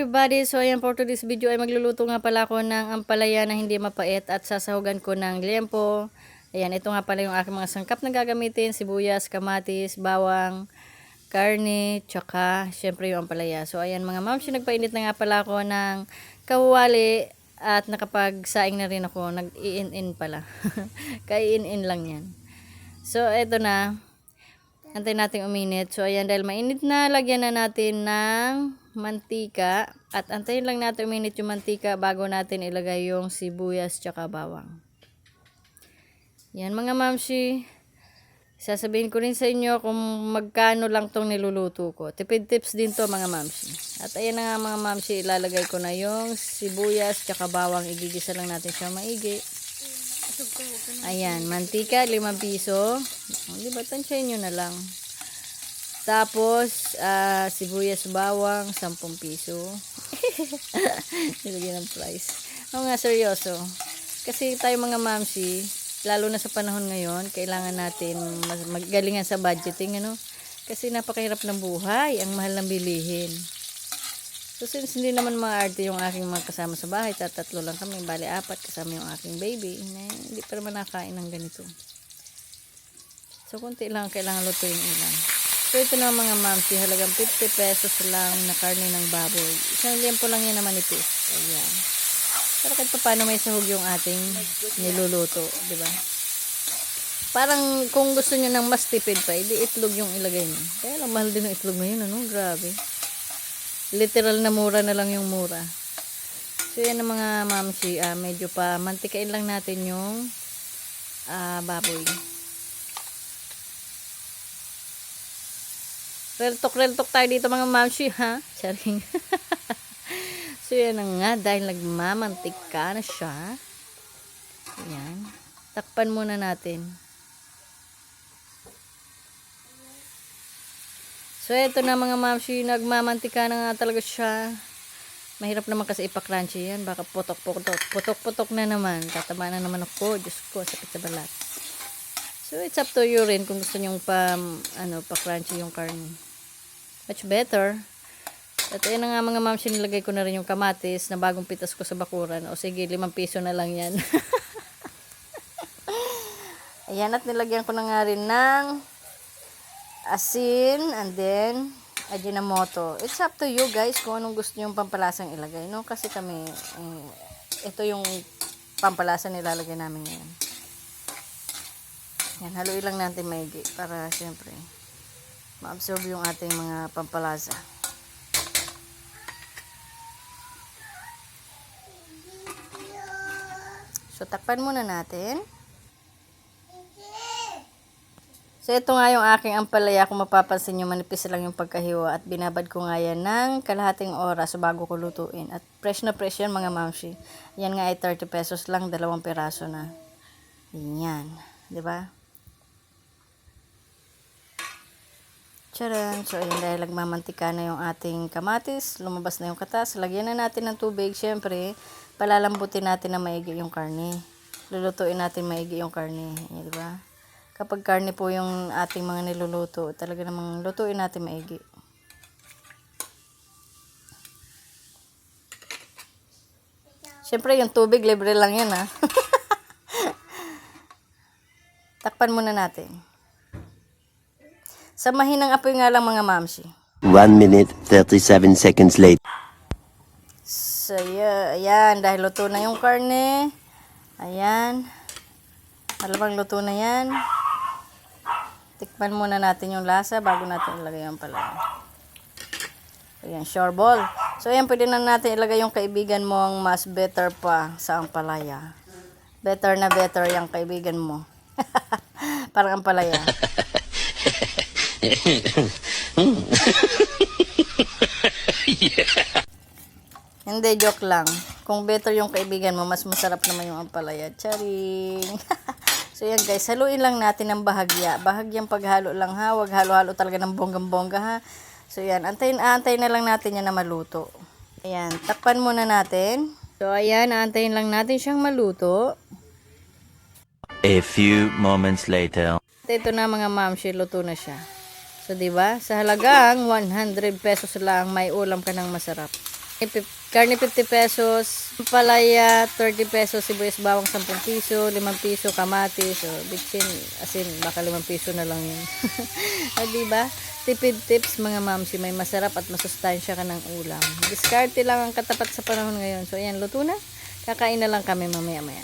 everybody! So ayan, for today's video ay magluluto nga pala ako ng ampalaya na hindi mapait at sasahugan ko ng liempo. Ayan, ito nga pala yung aking mga sangkap na gagamitin: sibuyas, kamatis, bawang, karne, tsaka syempre yung ampalaya. So ayan mga mamsi, nagpainit na nga pala ako ng kawali at nakapagsaing na rin ako. Nag-i-in-in pala. Kai-in-in lang yan. So eto na. Antayin natin uminit. So ayan, dahil mainit na, lagyan na natin ng mantika. At antayin lang natin uminit yung mantika bago natin ilagay yung sibuyas tsaka bawang. Yan mga mamsi. Sasabihin ko rin sa inyo kung magkano lang tong niluluto ko. Tipid tips din to mga mamsi. At ayan na nga mga mamsi, ilalagay ko na yung sibuyas tsaka bawang. Igigisa lang natin siya maigi. Ayan, mantika, 5 piso. Diba, tansyahin nyo na lang. Tapos, sibuyas bawang, 10 piso. Nilagyan ng price. Oo nga, seryoso. Kasi tayo mga mamsi, lalo na sa panahon ngayon, kailangan natin magalingan sa budgeting, ano? Kasi napakahirap ng buhay, ang mahal ng bilihin. So, since hindi naman maarte yung aking mga kasama sa bahay, tatlo lang kami, bali 4 kasama yung aking baby, hindi pa naman nakain ng ganito. So, kunti lang kailangan lutuin ilang. So, ito na mga mamsi, halagang 50 pesos lang na karne ng baboy. Isang liempo lang yan na manipis. Ayan. Pero kahit paano may sahog yung ating niluluto, di ba? Parang kung gusto nyo ng mas tipid pa, hindi itlog yung ilagay nyo. Kaya lang mahal din yung itlog ngayon, ano? Grabe. Literal na mura na lang yung mura. So yan ang mga mamsi, medyo pa mantikain lang natin yung baboy. Reltok tayo dito mga mamsi, ha? Charing. So yan na nga, dahil nagmamantika na siya. Ayan. Takpan muna natin. So, ito na mga mamsi, nagmamantika na nga talaga siya. Mahirap naman kasi ipakrunchy yan. Baka putok na naman. Tataba na naman ako. Diyos ko, sakit sa balat. So, it's up to you rin kung gusto nyong pa-crunchy yung karne. Much better. At ayun na nga mga mamsi, nilagay ko na rin yung kamatis na bagong pitas ko sa bakuran. O sige, 5 piso na lang yan. Ayan, at nilagyan ko na nga rin ng asin, and then Ajinomoto. It's up to you guys kung anong gusto nyo yung pampalasang ilagay, no? Kasi kami, ito yung pampalasa nilalagay namin ngayon. Yan, haluin lang natin maigi para siyempre ma-absorb yung ating mga pampalasa. So, takpan muna natin. So, ito nga yung aking ampalaya. Kung mapapansin nyo, manipis lang yung pagkahiwa. At binabad ko nga yan ng kalahating oras bago ko lutuin. At fresh na fresh yan mga mamsi. Yan nga ay 30 pesos lang, 2 piraso na. Yan. Diba? Charan. So, ayun, dahil nagmamantika na yung ating kamatis, lumabas na yung katas. Lagyan na natin ng tubig. Siyempre, palalambutin natin na maigi yung karne. Lulutuin natin maigi yung karne. Yan, diba? Kapag karne po yung ating mga niluluto, talaga namang lutuin natin maigi. Siyempre, yung tubig, libre lang yan, ha. Takpan muna natin. Samahin ng apoy nga lang mga mamsi. 1 minute, 37 seconds later. So, ayan, dahil luto na yung karne. Ayan. Malamang luto na yan. Tikman muna natin yung lasa bago natin ilagay yung palaya. Ayan, sure ball. So, ayan, pwede na natin ilagay yung kaibigan mong mas better pa sa ampalaya. Better na better yung kaibigan mo. Parang ampalaya. Hindi, joke lang. Kung better yung kaibigan mo, mas masarap naman yung ampalaya. Charing! So yan guys, haluin lang natin ng bahagya. Bahagyang paghalo lang ha. Huwag halo-halo talaga ng bonggang-bongga ha. So yan, antayin na lang natin yan na maluto. Ayan, takpan muna natin. So ayan, antayin lang natin siyang maluto. A few moments later. At ito na mga mamsi, luto na siya. So 'di ba? Sa halagang 100 pesos lang may ulam ka ng masarap. Karne 50 pesos, palaya 30 pesos, sibuyas bawang 10 piso, 5 piso kamatis, so bitsin, asin, baka 5 piso na lang yun. O diba? Tipid tips mga mamsi, may masarap at masustansya ka ng ulam. Diskarte lang ang katapat sa panahon ngayon. So ayan, luto na. Kakain na lang kami mamaya-maya.